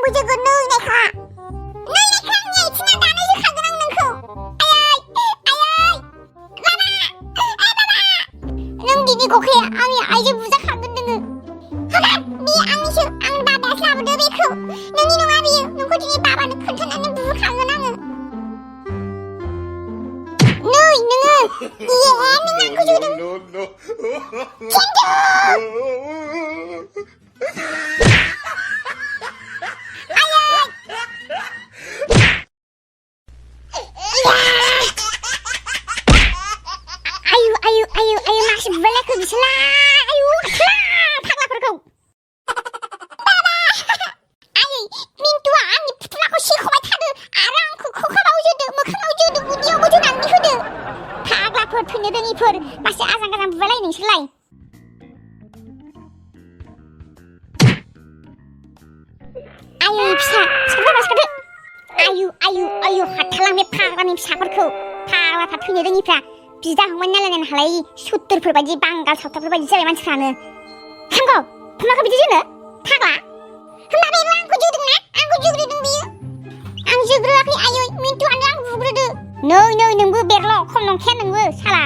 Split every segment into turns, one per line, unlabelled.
आंबो जोगोन नै नायखा आंनि आथिङा दानो जोखागोन आं नोंखौ आयै नों दिनै गखाया आंनि आइजों बुजाखागोन नोङो हाबाब बे आंनिसो आं बाबायासो लाबोदो बेखौ नोंनि नङा बियो नोंखौ दिनै बाबानो खोन्थानानै बुखागोन आङो नै नोङो नों आंखौ जोदों आयु मासि बुलायखो बिसोरला आयु फाग्लाफोरखौ बाबा आयै मिन्टुआ आंनि फुथुलाखौ सेखबाय थादो आरो आंखौ खोखाबाव जोदो मोखाङाव जोदो उदैयावबो जोनानै होदो फाग्लाफोर फैनो रोङिफोर मासे आजां गाजां बुलाय नोंसोरलाय आयै फिसा सिखारदो आयु हाथालांबाय फाग्लानि फिसाफोरखौ फाग्लाफ्रा फैनो रोङिफ्रा बिदा फंबाय नालायनो हालायि सुत्तुरफोर बायदि बांगाल सावथालफोर बायदि जाबाय मानसिफ्रानो हांगौ फुमाखौ बिदि जोनो फाग्ला होमबा बेबो आंखौ जोदोंना आंखौ जोग्रोदों बियो आं जोग्रोआखै आयै मिन्टुआनो आं बुग्रोदो नै नोंबो बेरल' खम नंखाया नोंबो साला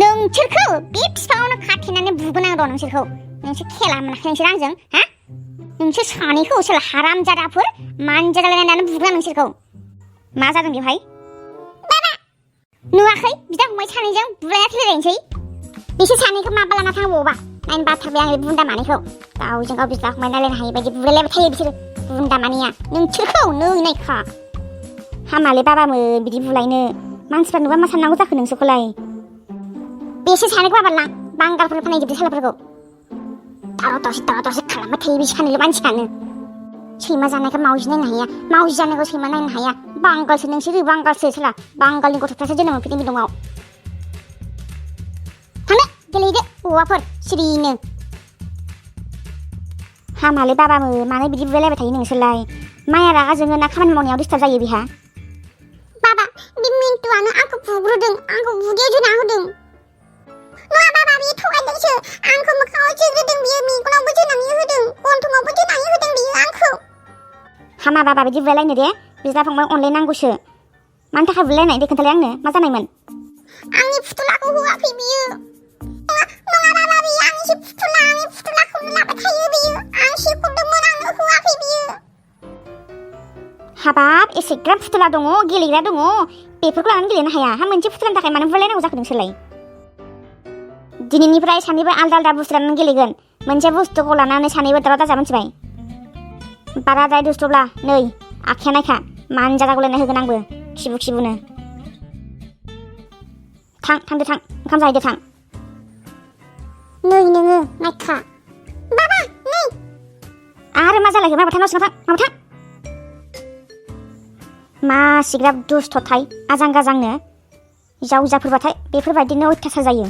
नोंसोरखौ बे बिफाङावनो खाथेनानै बुगोन आं र' नोंसोर खेला मोनाखै नोंसोर आंजों हा नोंसोर सानैखौ सोर हारामजादाफोर मानजालायनानै बुगोन नोंसोरखौ मा जादों बेवहाय नुवाखै बिदा फंबाय सानैजों बुलाया थैलायनोसै बिसोर सानैखौ माबा लाना थांबावोबा नायनो बाथारबाय आं बुन्दा मानैखौ गावजों गाव बिदा फंबाय नायलायनो हायि बायदि बुलायलायबाय थायो बिसोर बुन्दा मानैया नोंसोरखौ नै नायखा हामालै बाबामोन बिदि बुलायनो मानसिफ्रा नुबा मा साननांगौ जाखो नोंसोरखौलाय बिसोर सानैखौ आबादलां बांगालफोर फानायजोबदो सालाफोरखौ दावराव-दावसि खालामबाय थायो बिसोर सानैल' मानसिफ्रानो सैमा जानायखौ मावजि नायनो हाया मावजि जानायखौ सैमा नायनो हाया बांगालसो नोंसोरो बांगालसो सोला बांगालनि गथ'फ्रासो जोनोम मोनफैदों बिदङाव थांदो गेलेहैदो हौवाफोर सिरिनो हामालै बाबामोन मानो बिदि बुलायलायबाय थायो नोंसोरलाय माया रागा जोङो ना खामानि मावनायाव डिस्टार्ब जायो बिहा बाबा बे मिन्टुआनो आंखौ बुग्रोदों आंखौ बुदैयाव जोना होदों नङा बाबा बियो थगायदोंसो आंखौ मोखाङाव जोग्रोदों बियो मेगनावबो जोनानै होदों गन्थङावबो जोनानै होदों बियो आंखौ हामा बाबा बिदि बुलायलायनो दे बिदा फंबाय अनलायनांगौसो मानि थाखाय बुलायनाय दे खोन्थालाय आंनो मा जानायमोन आंनि फुथुलाखौ होआखै बियो नङा बाबा बियो आंनि फुथुलाखौनो लाबाय थायो बियो आं सेख'दोंमोन आंनो होआखै बियो हाबाब एसेग्राब फुथुला दङ गेलेग्रा दङ बेफोरखौ लानानै गेलेनो हाया हा मोनसे फुथुलानि थाखाय मानो बुलायनांगौ जाखो नोंसोरलाय दिनैनिफ्राय सानैबो आलदा बुस्थु लानानै गेलेगोन मोनसे बुस्थुखौ लानानै सानैबो दावराव दाजा मिथिबाय बाराद्राय दुस्थ'ब्ला नै आखाया नायखा मानजागागुलायना होगोन आंबो खिबुनो थांदो ओंखाम जाहैदो थां नै नोङो नायखा बाबा नै आरो मा जालायखो माबा थां मा सिग्राब दुस्थ'थाय आजां गाजांनो जावजाफोरबाथाय बेफोरबायदिनो अयथासार जायो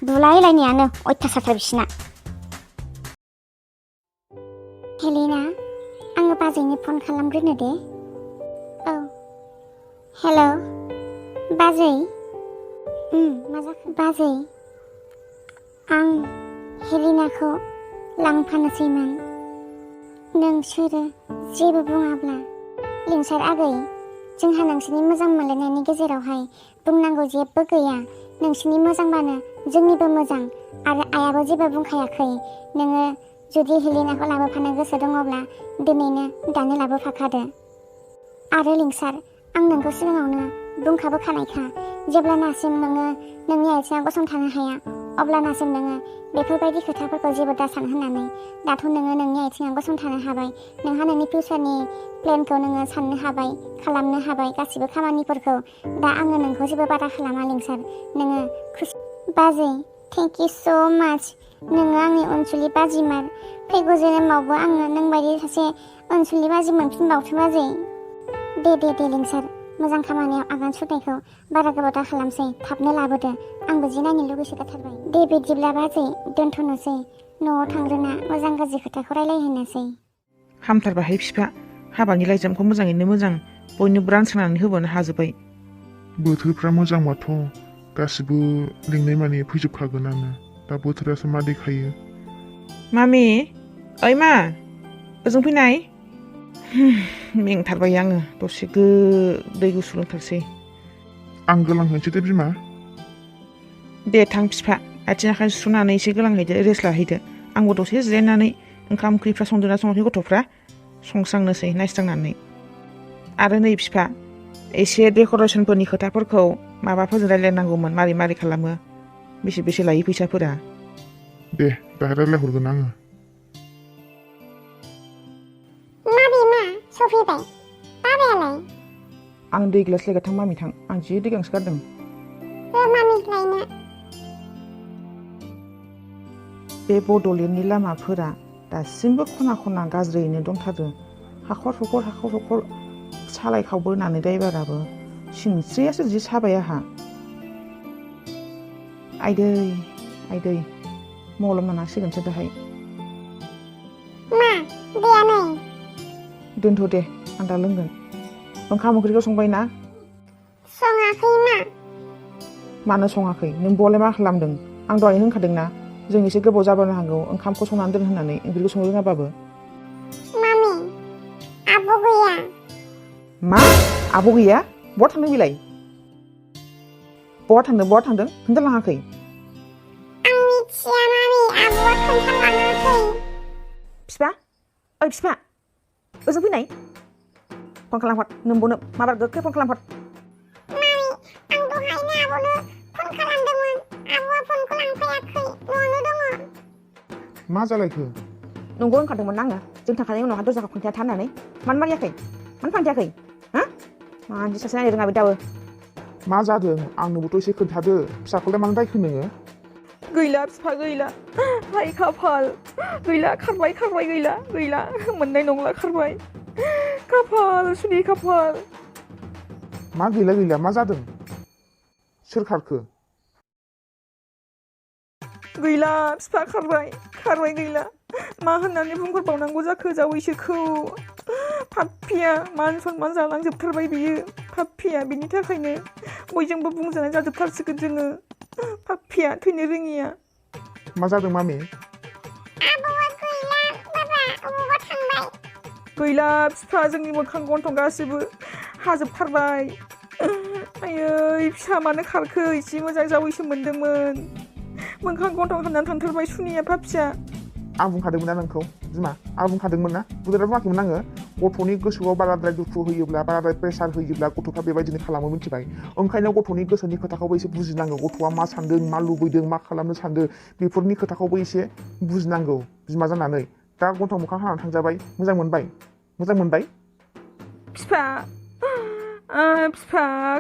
बुलायलायनायानो अयथासारथार बिसिना हेलेना आङो बाजैनो फन खालामग्रोनो दे औ हेल' बाजै मा जाखो बाजै आं हेलेनाखौ लांफानोसैमोन नोंसोरो जेबो बुङाब्ला लिंसार आगै जोंहा नोंसोरनि मोजां मोनलायनायनि गेजेरावहाय बुंनांगौ जेबो गैया नोंसोरनि मोजांबानो जोंनिबो मोजां आरो आयाबो जेबो बुंखायाखै नोङो जुदि हेलेनाखौ लाबोफानो गोसो दङब्ला दानो लाबोफाखादो आरो लिंसार आं नोंखौ सिगाङावनो बुंखाबोखानायखा जेब्लानासिम नोङो नोंनि आथिङाव गसंथानो हाया अब्लानासिम नोङो बेफोरबायदि खोथाफोरखौ जेबो दासान होननानै दाथ' नोङो नोंनि आथिङाव गसंथानो हाबाय नोंहा नोंनि फिउचारनि प्लेनखौ नोङो साननो हाबाय खालामनो हाबाय गासिबो खामानिफोरखौ दा आङो नोंखौ जेबो बादा खालामा लिंसार नोङो बाजै थेंक इउ स' माच नोङो आंनि अनसुलि बाजिमार फैगौ जोनोमावबो आङो नोंबायदि सासे अनसुलि बाजि मोनफिनबावथों बाजै दे लिंसार मोजां खामानियाव आगान सुरनायखौ बारा गोबाव दा खालामसै थाबनो लाबोदो आंबो जि नायनो लुगैसो जाथारबाय दे बिदिब्ला बाजै दोनथ'नोसै न'आव थांग्रोना मोजां गाज्रि खोथाखौ रायलायहैनोसै
हामथारबाहाय बिफा हाबानि लाइजामखौ मोजाङैनो मोजां बयनोबो रानसारनानै होबानो हाजोब्बाय
बोथोरफ्रा मोजांबाथ' गासिबो लिंनाय माने फैजोबखागोनानो दा बोथोरासो मा देखायो
मामि ओइ मा ओजों फैनाय मेंथारबाय आङो दसे दै गुसु लोंथारसै
आं गोलांहोनोसै दे बिमा
दे थां बिफा आथिं आखाइ सुनानै एसे गोलांहैदो रेस्ट लाहैदो आंबो दसे जिरायनानै ओंखाम ओंख्रिफ्रा संदोंना सङाखै गथ'फ्रा संस्रांनोसै नायस्रांनानै आरो नै बिफा एसे डेक'रेसनफोरनि खोथाफोरखौ माबाफोरजों रायलायनांगौमोन मारै मारै खालामो बेसे लायो फैसाफोरा
दे दाहाय रायलायहरगोन आङो
मा सफैबाय बाबायालाय
आं दै गिलास लायगा थां मामि थां आं जि दै गांसो गारदों
मामि लायनो
बे बड'लेण्डनि लामाफोरा दासिमबो खना खना गाज्रियैनो दंथारो हाखर हखर सालायखावबोनानै ड्राइभाराबो सिनस्रियासो जि साबाय आंहा आइदै मलम नांसिगोनसो दाहाय
मा दैया नै
दोनथ' दे आं दा लोंगोन ओंखाम ओंख्रिखौ संबाय ना
सङाखै
मानो सङाखै नों बलाय मा खालामदों आं दहाय होनखादों ना जों एसे गोबाव जाबोनो हागौ ओंखामखौ संनानै दोन होननानै ओंख्रिखौ संनो रोङाबाबो
मामि आब' गैया
मा आब' गैया बहा थांदों बिलाय बहा थांदों खोन्थालाङाखै
आं मिथिया मामि आब'आ खोन्थालाङाखै
फिफा ओइ फिफा ओजों फैनाय फन खालामहर नोंबोनो माबार गोख्रै फन खालामहर
मामि आं दहायनो आब'नो फन खालामदोंमोन आब'आ फनखौ लांफैयाखै न'आवनो दङ
मा जालायखो
नंगौ होनखादोंमोन आङो जों थांखांनायनि उनावहा दरजाखौ फांथेना थानानै मानो मारियाखै मानो फांथेयाखै हा मानसि सासे नायनो रोङा बे दाबो
मा जादों आंनोबोथ' एसे खोन्थादो फिसाखौलाय मानो दायखो नोङो
गैला फिफा गैला हाय खाफाल गैला खारबाय गैला मोननाय नंला खारबाय खाफाल सुनि खाफाल
मा गैला मा जादों सोर खारखो
गैला फिफा खारबाय गैला मा होननानै बुंहरबावनांगौ जाखो जावैसोखौ पाप्पिया मान सनमान जालांजोबथारबाय बियो पाप्पिया बिनि थाखायनो बयजोंबो बुंजानाय जाजोबथारसिगोन जोङो पाप्पिया थैनो रोङिया
मा जादों मामि
आब'आ गैला बाबा अबावबा थांबाय
गैला फिफा जोंनि मोखां गन्थं गासिबो हाजोबथारबाय आयै फिसा मानो खारखो एसे मोजां जावैसो मोन्दोंमोन मोखां गन्थं हामनानै थांथारबाय सुनिया पाप्पिया
आं बुंखादोंमोन ना नोंखौ बिमा आं बुंखादोंमोन ना बुजायना बुङाखैमोन आङो गथ'नि गोसोआव बाराद्राय दुखु होयोब्ला बाराद्राय प्रेसार होयोब्ला गथ'फ्रा बेबायदिनो खालामो मिथिबाय ओंखायनो गथ'नि गोसोनि खोथाखौबो एसे बुजिनांगौ गथ'आ मा सानदों मा लुबैदों मा खालामनो सानदों बेफोरनि खोथाखौबो एसे बुजिनांगौ बिमा जानानै दा गन्थं मोखां हानानै थांजाबाय मोजां मोनबाय फिफा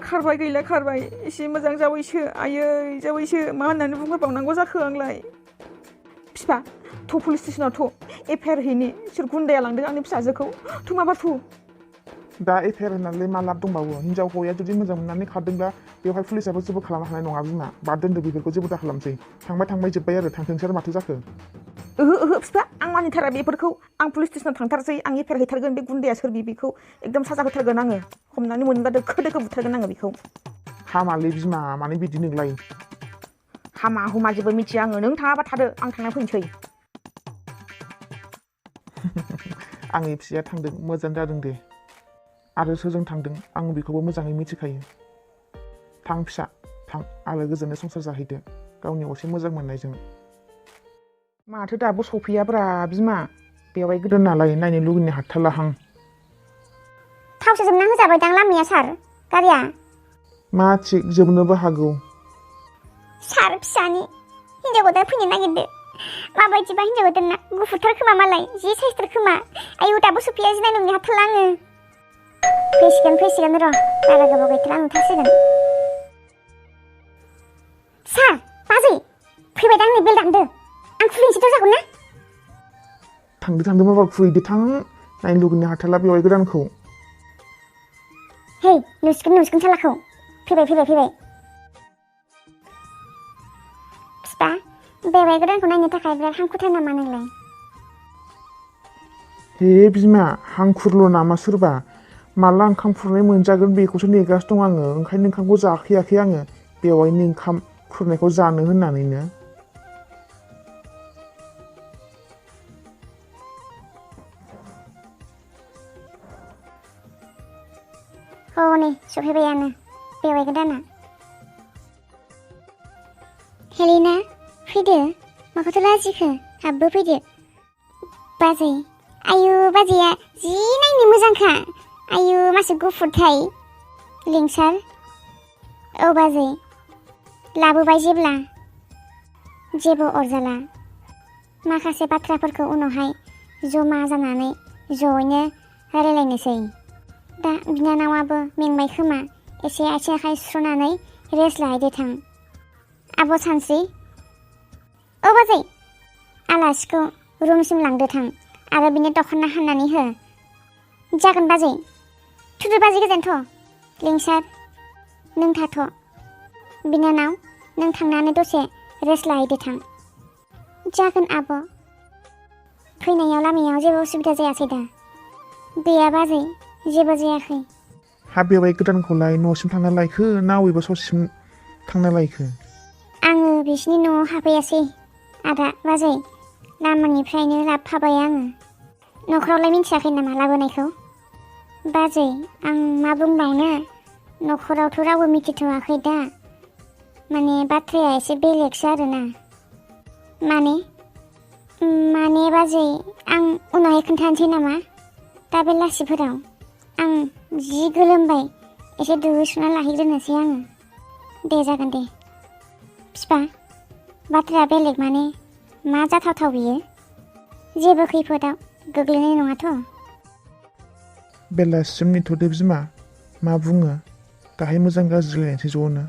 खारबाय गैला खारबाय एसे मोजां जावैसो आयै जावैसो मा होननानै बुंहरबावनांगौ जाखो आंलाय फिफा थ' पुलिस स्टेसनाव थ' एफआइआर हैनि सोर गुन्दाया लांदों आंनि फिसाजोखौ थ' माबा थ' दा एफआइआर होननानै मा लाब दंबावो हिनजाव हौवाया जुदि मोजां मोननानै खारदोंब्ला बेवहाय पुलिसाबो जेबो खालामनो हानाय नङा बिमा बाद दोन्दो बेफोरखौ जेबो दा खालामसै थांबाय जोब्बाय आरो थांथोंसै आरो माथो जाखो
ओहो फिफा आं मानिथारा बेफोरखौ आं पुलिस स्टेसनाव थांथारसै आं एफआइआर हैथारगोन बे गुन्दाया सोर बेखौ एकदम साजा होथारगोन आङो हमनानै मोनोबा दोखो बुथारगोन आङो बेखौ
हामालै बिमा मानो बिदि नोंलाय
हामा हुमा जेबो मिथिया आङो नों थाङाबा थादो आं थांना फैनोसै
आंनि फिसाया थांदों मोजां जादों दे आरो सोरजों थांदों आं बेखौबो मोजाङै मिथिखायो थां फिसा थां आलो गोजोनै संसार जाहैदो गावनि असे मोजां मोननायजों माथो दाबो सफैयाब्रा बिमा बेवहाय गोदो नालाय नायनो लुगैनो हाथारलाहां
थावसो जोबना होजाबायदां लामाया सार गारिया
मा थिग जोबनोबो हागौ
सार फिसानि हिनजाव गोदान फैनो नागिरदो माबायदिबा हिनजाव गोदाना गुफुरथार खोमा मालाय जि साइसथार खोमा आयौ दाबो सफैया जि नायनो हाथारला आङो फैसिगोन र' बारा गोबाव गैथारला नुथारसिगोन सार बाजै फैबायदां नै बेल दामदो आं खुलिनोसै दरजाखौ ना
थांदो माबा खुहैदो थां नायनो लुगैनो हाथारला बेवहाय गोदानखौ
हे नुसिगोन सालाखौ फैबाय फिफा बेवहाय गोदानखौ नायनो थाखाय बिराद हांखुरथार नामा नोंलाय
हे बिमा हांखुरल' नामा सोरबा माला ओंखाम खुरनाय मोनजागोन बेखौसो नेगासिनो दं आङो ओंखायनो ओंखामखौ जाखैयाखै आङो बेवहायनो ओंखाम खुरनायखौ जानो होननानैनो
हनै सफैबायानो बेवाइ गोदाना। हेलेना फैदो, माखौथो लाजिखो, हाबबो फैदो। बाजै, आयु बाजैया जि नायनो मोजांखा, आयु मासे गुफुरथाय। लिंसार, औ बाजै, लाबोबाय जेब्ला जेबो अरजाला। माखासे बाथ्राफोरखौ उनावहाय जमा जानानै ज'यैनो रायलायलायनोसै। दा बिनानावाबो मेंबाय खोमा, एसे आथिं आखाइ सुस्र'नानै रेस्ट लाहैदो थां। आब' सानस्रि, औ बाजै, आलासिखौ रुमसिम लांदो थां आरो बिनो दख'ना हाननानै हो। जागोन बाजै, थुदो बाजै गोजोनथ'। लिंसार, नों थाथ'। बिनानाव, नों थांनानै दसे रेस्ट लाहैदो थां। जागोन आब'। फैनायाव लामायाव जेबो उसुबिदा जायासै दा? गैया बाजै, जेबो जायाखै।
हा बेवाइ गोदानखौलाय न'सिम थांना लायखो ना अबेबा ससेसिम थांना लायखो?
आङो बिसिनि न'आव हाबफैयासै आदा बाजै, लामानिफ्रायनो लाबोफाबाय आङो। न'खरावलाय मिन्थियाखै नामा लाबोनायखौ? बाजै, आं मा बुंबावनो, न'खरावथ' रावबो मिथिथ'वाखै दा। माने बाथ्राया एसे बेलेगसो आरोना। माने बाजै, आं उनावहाय खोन्थानोसै नामा? दा बेलासिफोराव। आं जि गोलोमबाय, एसे दुगैस्र'ना लाहैग्रोनोसै आङो। दे जागोन दे। फिफा, बाथ्राया बेलेग माने मा जाथावथाव बियो? जेबो खैफोदाव गोग्लैनाय नङाथ'?
बेलासिसिम नेथ'दो बिमा, मा बुङो, दाहाय मोजां गाज्रि रायलायनोसै ज'नो।